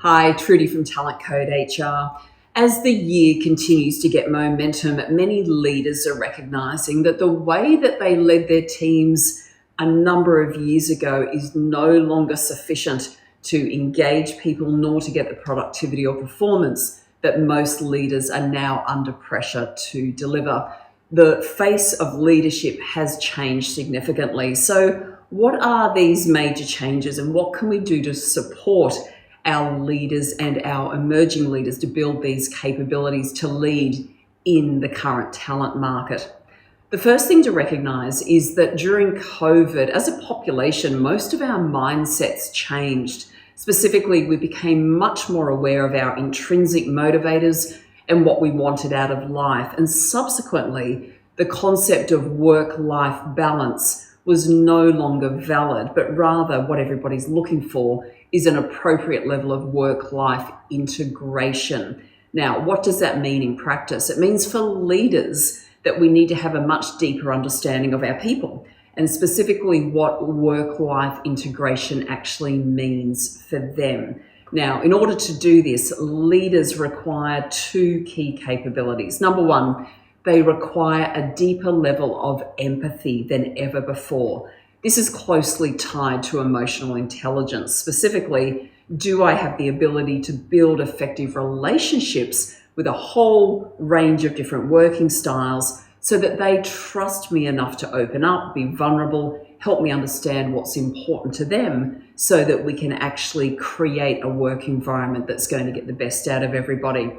Hi, Trudy from Talent Code HR. As the year continues to get momentum, many leaders are recognizing that the way that they led their teams a number of years ago is no longer sufficient to engage people nor to get the productivity or performance that most leaders are now under pressure to deliver. The face of leadership has changed significantly. So what are these major changes and what can we do to support our leaders and our emerging leaders to build these capabilities to lead in the current talent market? The first thing to recognize is that during COVID, as a population, most of our mindsets changed. Specifically, we became much more aware of our intrinsic motivators and what we wanted out of life. And subsequently, the concept of work-life balance was no longer valid, but rather what everybody's looking for is an appropriate level of work-life integration. Now, what does that mean in practice? It means for leaders that we need to have a much deeper understanding of our people, and specifically what work-life integration actually means for them. Now, in order to do this, leaders require two key capabilities. Number one, they require a deeper level of empathy than ever before. This is closely tied to emotional intelligence. Specifically, do I have the ability to build effective relationships with a whole range of different working styles so that they trust me enough to open up, be vulnerable, help me understand what's important to them so that we can actually create a work environment that's going to get the best out of everybody.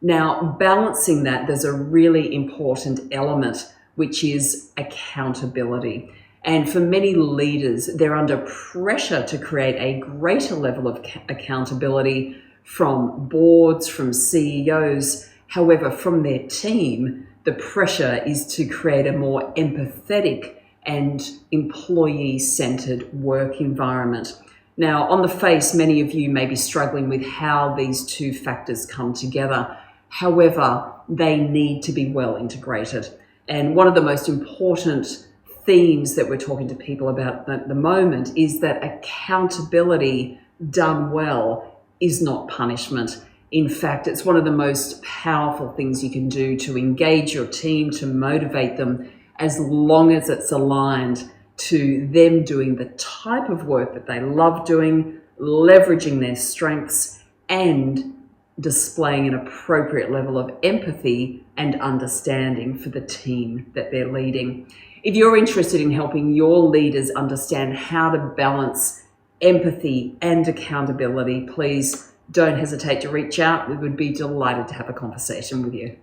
Now, balancing that, there's a really important element, which is accountability. And for many leaders, they're under pressure to create a greater level of accountability from boards, from CEOs. However, from their team, the pressure is to create a more empathetic and employee-centered work environment. Now, on the face, many of you may be struggling with how these two factors come together. However, they need to be well integrated. And one of the most important themes that we're talking to people about at the moment is that accountability done well is not punishment. In fact, it's one of the most powerful things you can do to engage your team, to motivate them, as long as it's aligned to them doing the type of work that they love doing, leveraging their strengths, and displaying an appropriate level of empathy and understanding for the team that they're leading. If you're interested in helping your leaders understand how to balance empathy and accountability, please don't hesitate to reach out. We would be delighted to have a conversation with you.